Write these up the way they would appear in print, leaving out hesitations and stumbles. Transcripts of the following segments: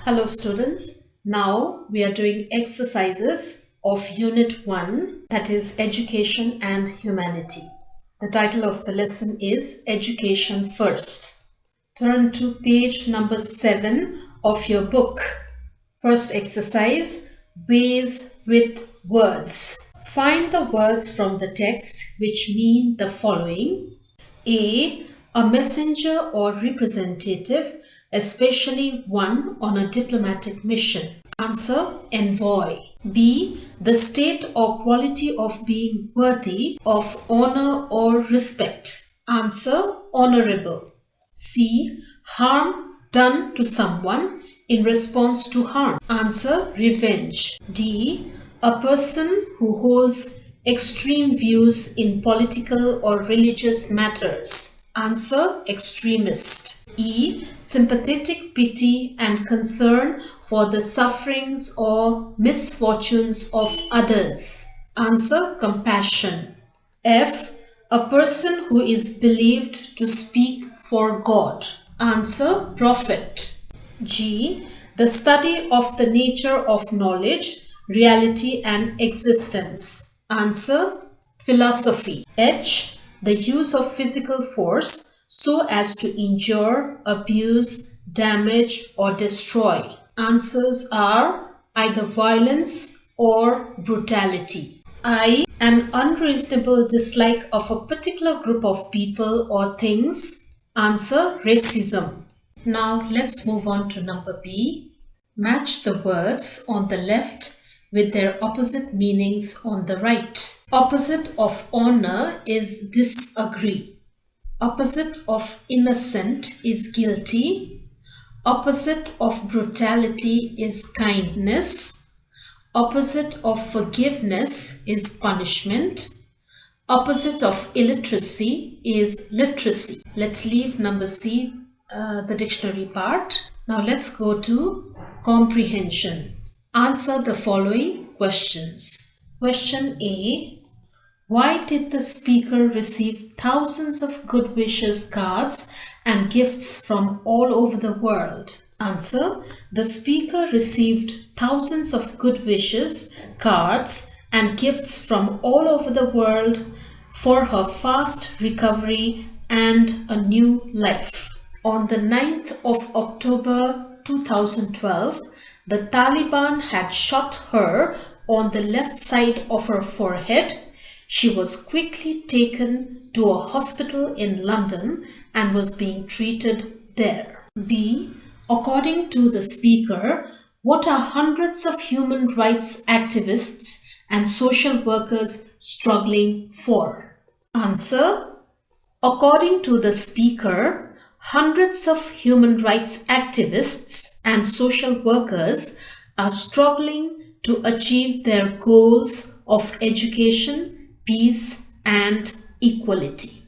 Hello students, now we are doing exercises of Unit 1, that is Education and Humanity. The title of the lesson is Education First. Turn to page number 7 of your book. First exercise, Ways with Words. Find the words from the text which mean the following. A messenger or representative, especially one on a diplomatic mission. Answer, envoy. B, the state or quality of being worthy of honor or respect. Answer, honorable. C, harm done to someone in response to harm. Answer, revenge. D, a person who holds extreme views in political or religious matters. Answer, extremist. E, sympathetic pity and concern for the sufferings or misfortunes of others. Answer, compassion. F, a person who is believed to speak for God. Answer, prophet. G, the study of the nature of knowledge, reality and existence. Answer, philosophy. H, the use of physical force so as to injure, abuse, damage or destroy. Answers are either violence or brutality. I, an unreasonable dislike of a particular group of people or things. Answer, racism. Now let's move on to number B. Match the words on the left with their opposite meanings on the right. Opposite of honor is disagree. Opposite of innocent is guilty. Opposite of brutality is kindness. Opposite of forgiveness is punishment. Opposite of illiteracy is literacy. Let's leave number C, the dictionary part. Now let's go to comprehension. Answer the following questions. Question A. Why did the speaker receive thousands of good wishes cards and gifts from all over the world? Answer. The speaker received thousands of good wishes cards and gifts from all over the world for her fast recovery and a new life. On the 9th of October 2012, the Taliban had shot her on the left side of her forehead. She was quickly taken to a hospital in London and was being treated there. B. According to the speaker, what are hundreds of human rights activists and social workers struggling for? Answer. According to the speaker, hundreds of human rights activists and social workers are struggling to achieve their goals of education, peace and equality.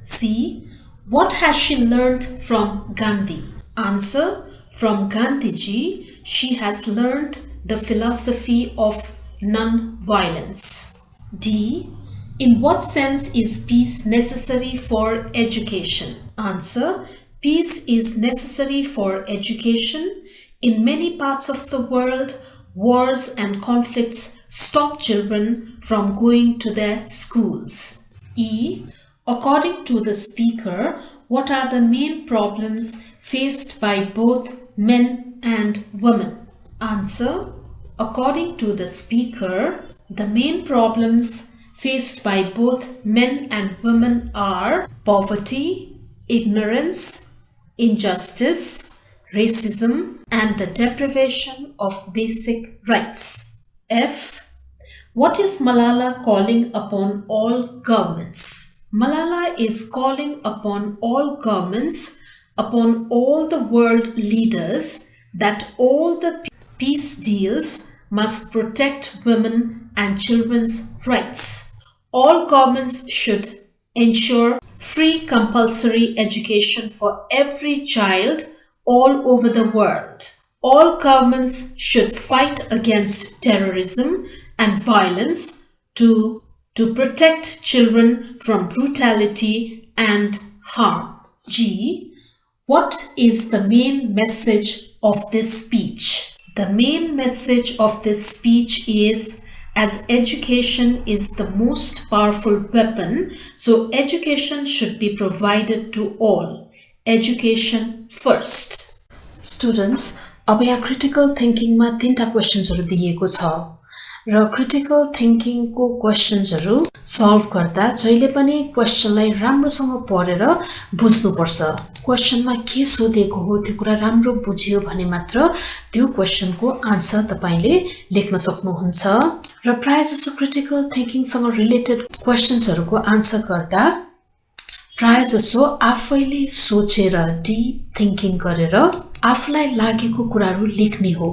C. What has she learnt from Gandhi? Answer. From Gandhiji, she has learnt the philosophy of non-violence. D. In what sense is peace necessary for education? Answer. Peace is necessary for education. In many parts of the world, wars and conflicts stop children from going to their schools. E. According to the speaker, what are the main problems faced by both men and women? Answer. According to the speaker, the main problems faced by both men and women are poverty, ignorance, injustice, racism, and the deprivation of basic rights. F. What is Malala calling upon all governments? Malala is calling upon all governments, upon all the world leaders, that all the peace deals must protect women and children's rights. All governments should ensure free compulsory education for every child all over the world. All governments should fight against terrorism and violence to protect children from brutality and harm. G. What is the main message of this speech? The main message of this speech is, as education is the most powerful weapon, so education should be provided to all. Education first. Students, अब यहाँ critical thinking मा तीनटा क्वेशन्सहरु दिएको छ र critical thinking को क्वेशन्सहरु solve गर्दा जहिले पनि क्वेशनलाई राम्रोसँग पढेर बुझ्नु पर्छ। क्वेशनमा के सोधेको हो त्यो कुरा राम्रो बुझियो भने मात्र त्यो क्वेशनको आन्सर तपाईले लेख्न सक्नुहुन्छ र प्रायजसो क्रिटिकल थिंकिङ सँग रिलेटेड क्वेशन्सहरुको आन्सर गर्दा प्रायजसो आफैले सोचेर डीप थिंकिङ गरेर आफुलाई लागेको कुराहरु लेख्ने हो।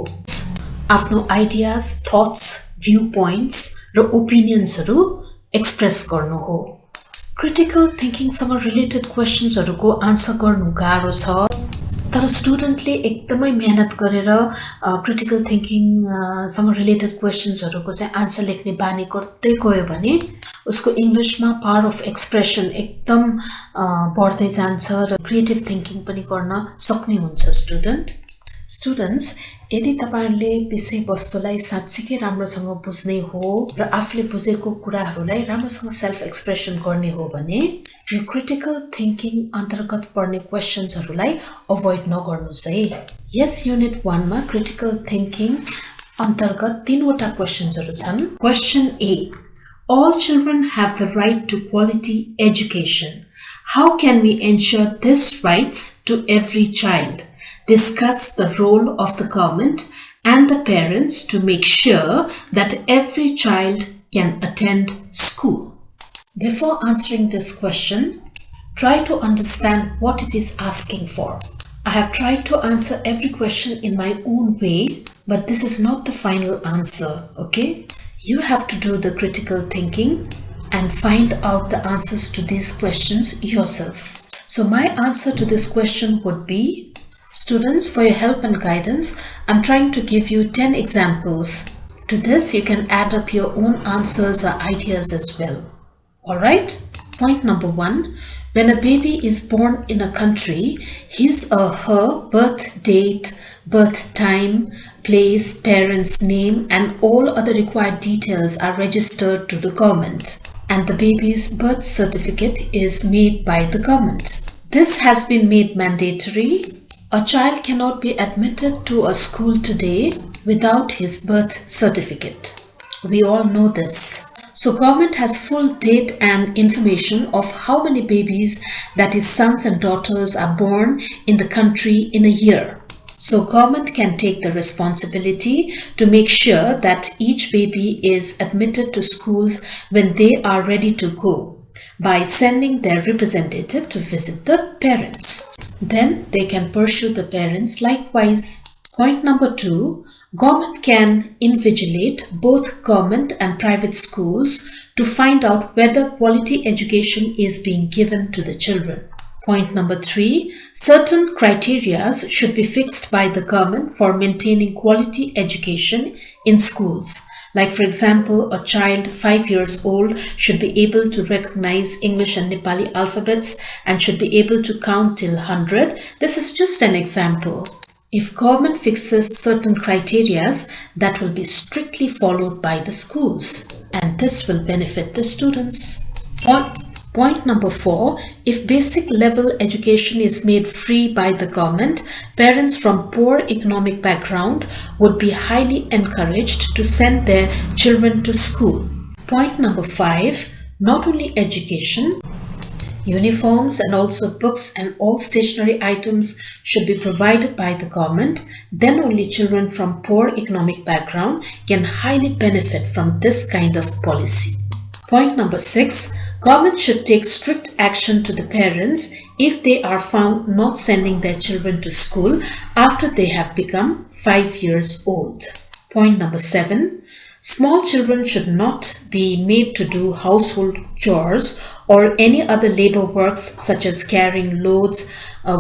आफ्नो आइडियाज, थट्स, व्यू पोइन्ट्स र ओपिनियन्सहरु एक्सप्रेस गर्नु हो। क्रिटिकल थिंकिङ सँग रिलेटेड क्वेशन्सहरुको आन्सर गर्नु गाह्रो छ, तर स्टुडेन्टले एकदमै मेहनत गरेर क्रिटिकल थिंकिङ सँग रिलेटेड क्वेशन्सहरुको चाहिँ आन्सर लेख्ने बानी गर्दै गयो भने उसको इंग्लिशमा पावर अफ एक्सप्रेसन एकदम बढ्दै जान्छ र क्रिएटिभ थिंकिङ पनि गर्न सक्ने हुन्छ स्टुडेन्ट्स। यदि तपाईहरुले विषयवस्तुलाई साच्चै राम्रोसँग बुझ्ने हो र आफूले बुझेको कुराहरुलाई राम्रोसँग सेल्फ एक्सप्रेसन गर्ने हो भने यो क्रिटिकल थिंकिङ अन्तर्गत पर्ने क्वेशन्सहरुलाई अभोइड नगर्नुस् है। यस युनिट 1 मा क्रिटिकल थिंकिङ अन्तर्गत 3 वटा क्वेशन्सहरु छन्। Question A, all children have the right to quality education. How can we ensure this rights to every child? Discuss the role of the government and the parents to make sure that every child can attend school. Before answering this question, try to understand what it is asking for. I have tried to answer every question in my own way, but this is not the final answer, okay? You have to do the critical thinking and find out the answers to these questions yourself. So my answer to this question would be, students, for your help and guidance, I'm trying to give you 10 examples. To this, you can add up your own answers or ideas as well. Alright? Point number 1. When a baby is born in a country, his or her birth date, birth time, place, parents' name, and all other required details are registered to the government, and the baby's birth certificate is made by the government. This has been made mandatory. A child cannot be admitted to a school today without his birth certificate. We all know this. So government has full date and information of how many babies, that is sons and daughters, are born in the country in a year. So government can take the responsibility to make sure that each baby is admitted to schools when they are ready to go, by sending their representative to visit the parents. Then they can pursue the parents likewise. Point number 2, government can invigilate both government and private schools to find out whether quality education is being given to the children. Point number 3, certain criteria should be fixed by the government for maintaining quality education in schools. Like, for example, a child 5 years old should be able to recognize English and Nepali alphabets and should be able to count till 100. This is just an example. If government fixes certain criteria, that will be strictly followed by the schools, and this will benefit the students. Point number 4, if basic level education is made free by the government, parents from poor economic background would be highly encouraged to send their children to school. Point number 5, not only education, uniforms and also books and all stationery items should be provided by the government. Then only children from poor economic background can highly benefit from this kind of policy. Point number 6, government should take strict action to the parents if they are found not sending their children to school after they have become 5 years old. Point number 7, small children should not be made to do household chores or any other labor works such as carrying loads,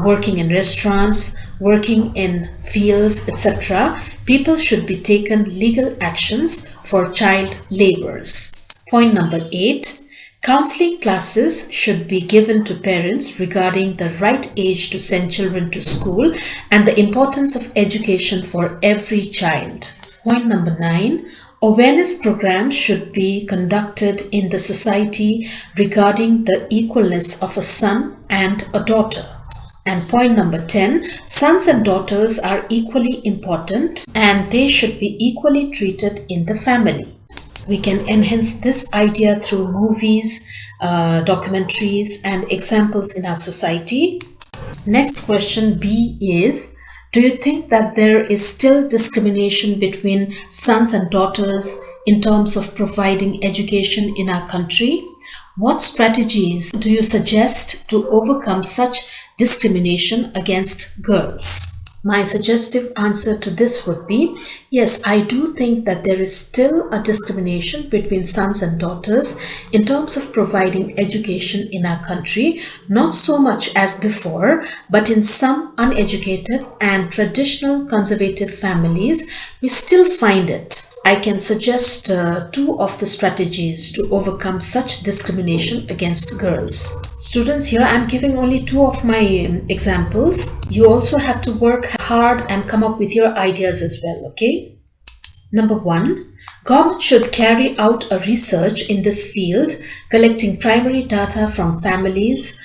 working in restaurants, working in fields, etc. People should be taken legal actions for child laborers. Point number 8, Counseling classes should be given to parents regarding the right age to send children to school and the importance of education for every child. Point number 9. Awareness programs should be conducted in the society regarding the equalness of a son and a daughter. And point number 10, sons and daughters are equally important and they should be equally treated in the family. We can enhance this idea through movies, documentaries, and examples in our society. Next question B is, do you think that there is still discrimination between sons and daughters in terms of providing education in our country? What strategies do you suggest to overcome such discrimination against girls? My suggestive answer to this would be, yes, I do think that there is still a discrimination between sons and daughters in terms of providing education in our country, not so much as before, but in some uneducated and traditional conservative families, we still find it. I can suggest 2 of the strategies to overcome such discrimination against girls. Students, here I'm giving only 2 of my examples. You also have to work hard and come up with your ideas as well, okay? Number 1, government should carry out a research in this field, collecting primary data from families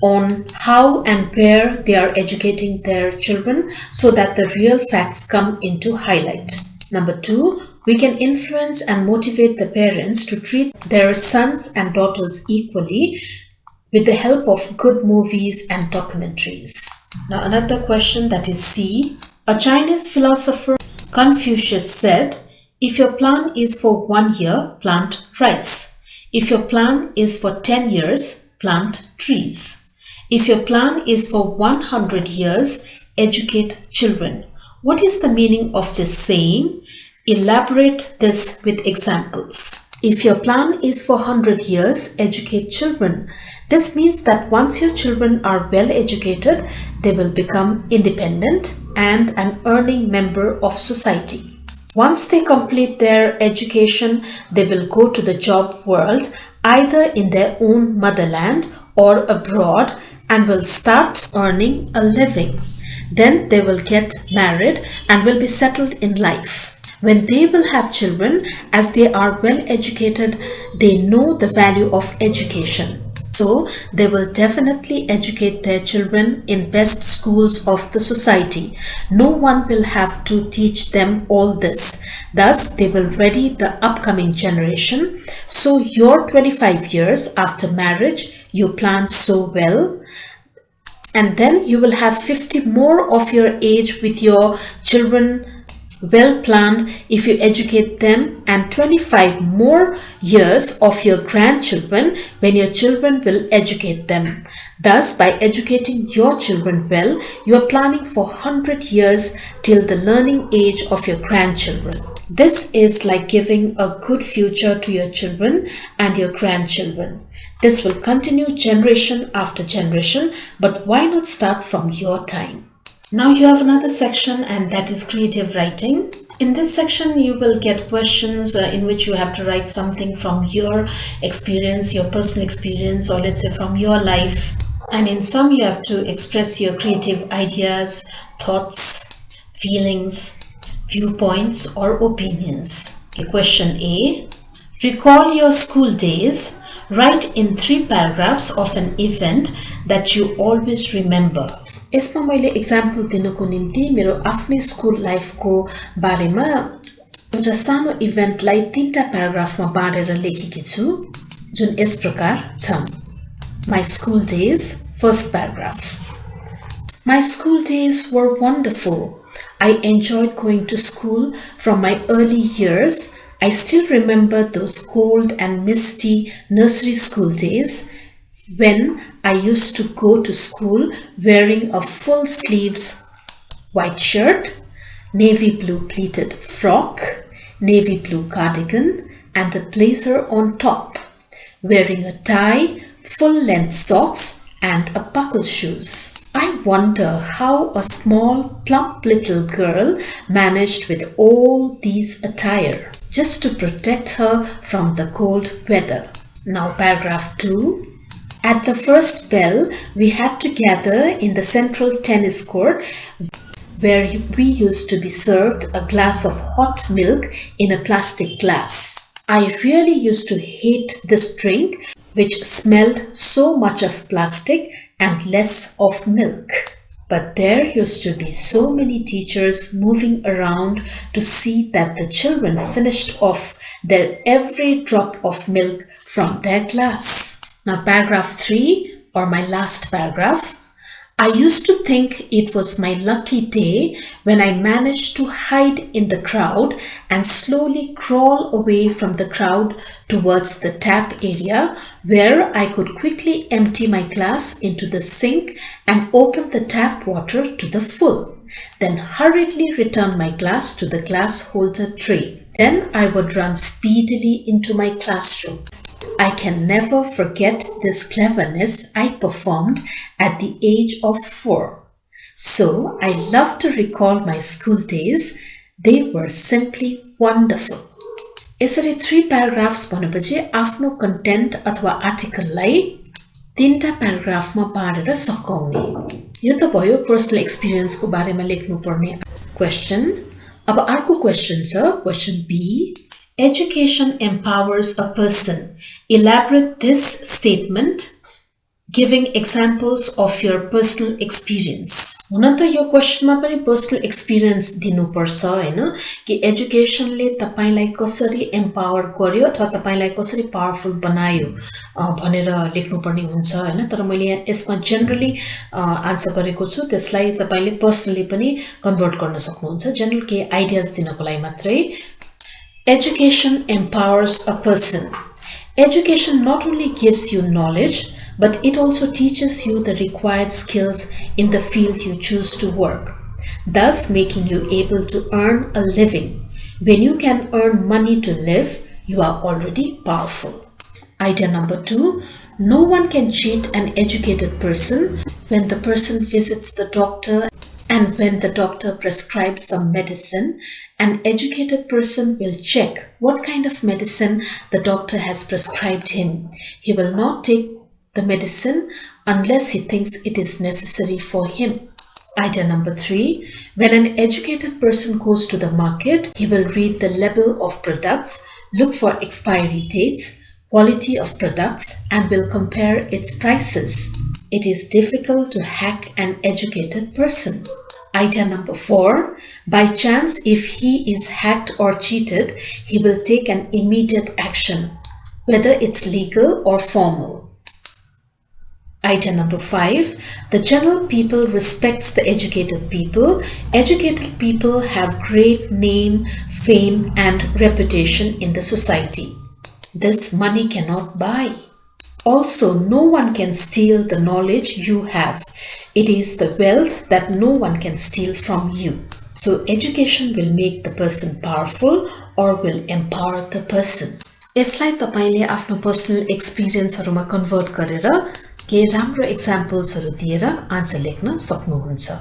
on how and where they are educating their children so that the real facts come into highlight. Number 2, we can influence and motivate the parents to treat their sons and daughters equally with the help of good movies and documentaries. Now another question, that is C. A Chinese philosopher Confucius said, if your plan is for 1 year, plant rice. If your plan is for 10 years, plant trees. If your plan is for 100 years, educate children. What is the meaning of this saying? Elaborate this with examples. If your plan is for 100 years, educate children. This means that once your children are well educated, they will become independent and an earning member of society. Once they complete their education, they will go to the job world, either in their own motherland or abroad, and will start earning a living. Then they will get married and will be settled in life. When they will have children, as they are well educated, they know the value of education. So they will definitely educate their children in best schools of the society. No one will have to teach them all this. Thus, they will ready the upcoming generation. So your 25 years after marriage, you plan so well. And then you will have 50 more of your age with your children well planned if you educate them, and 25 more years of your grandchildren when your children will educate them. Thus, by educating your children well, you are planning for 100 years till the learning age of your grandchildren. This is like giving a good future to your children and your grandchildren. This will continue generation after generation, but why not start from your time? Now you have another section, and that is creative writing. In this section, you will get questions in which you have to write something from your experience, your personal experience, or let's say from your life. And in some, you have to express your creative ideas, thoughts, feelings, viewpoints, or opinions. Okay, question A. Recall your school days. Write in 3 paragraphs of an event that you always remember. यसमा मैले example दिनको निम्ति मेरो आफ्नै school लाइफको बारेमा एउटा सानो इभेन्टलाई 3टा प्याराग्राफमा बाँडेर लेखेकी छु, जुन यस प्रकार छन्. My school days, first paragraph. My school days were wonderful. I enjoyed going to school from my early years. I still remember those cold and misty nursery school days when I used to go to school wearing a full sleeves white shirt, navy blue pleated frock, navy blue cardigan, and the blazer on top, wearing a tie, full-length socks, and a buckle shoes. I wonder how a small, plump little girl managed with all these attire just to protect her from the cold weather. Now paragraph 2. At the first bell, we had to gather in the central tennis court where we used to be served a glass of hot milk in a plastic glass. I really used to hate this drink, which smelled so much of plastic and less of milk. But there used to be so many teachers moving around to see that the children finished off their every drop of milk from their glass. Now paragraph 3, or my last paragraph. I used to think it was my lucky day when I managed to hide in the crowd and slowly crawl away from the crowd towards the tap area where I could quickly empty my glass into the sink and open the tap water to the full, then hurriedly return my glass to the glass holder tray. Then I would run speedily into my classroom. I can never forget this cleverness I performed at the age of 4. So I love to recall my school days. They were simply wonderful. यसरी 3 paragraphs भनेपछि आफ्नो content अथवा आर्टिकललाई 3टा प्याराग्राफमा बाँडेर सकाउने. यो त भयो personal एक्सपिरियन्सको बारेमा लेख्नु पर्ने question. अब अर्को क्वेशन छ, question B. Education empowers a person. Elaborate this statement giving examples of your personal experience. हुन त यो क्वेशनमा पनि पर्सनल एक्सपिरियन्स दिनुपर्छ हैन कि एजुकेशनले तपाईलाई कसरी एम्पावर गर्यो अथवा तपाईलाई कसरी पावरफुल बनायो भनेर लेख्नुपर्ने हुन्छ हैन. तर मैले यसमा जनरली आन्सर गरेको छु. त्यसलाई तपाईले पर्सनली पनि कन्भर्ट गर्न सक्नुहुन्छ. जनरल के आइडियाज दिनको लागि मात्रै. Education empowers a person. Education not only gives you knowledge, but it also teaches you the required skills in the field you choose to work, thus making you able to earn a living. When you can earn money to live, you are already powerful. Idea number 2. No one can cheat an educated person when the person visits the doctor and when the doctor prescribes some medicine. An educated person will check what kind of medicine the doctor has prescribed him. He will not take the medicine unless he thinks it is necessary for him. Idea number 3. When an educated person goes to the market, he will read the label of products, look for expiry dates, quality of products, and will compare its prices. It is difficult to hack an educated person. Idea number 4. By chance, if he is hacked or cheated, he will take an immediate action, whether it's legal or formal. Idea number 5. The general people respects the educated people. Educated people have great name, fame, and reputation in the society. This money cannot buy. Also, no one can steal the knowledge you have. It is the wealth that no one can steal from you. So, education will make the person powerful or will empower the person. यसलाई तपाईले आफ्नो personal एक्सपिरियन्सहरुमा convert गरेर के राम्रो एक्जाम्पल्सहरु दिएर answer लेख्न सक्नुहुन्छ.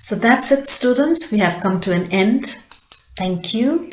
So that's it students, we have come to an end. Thank you.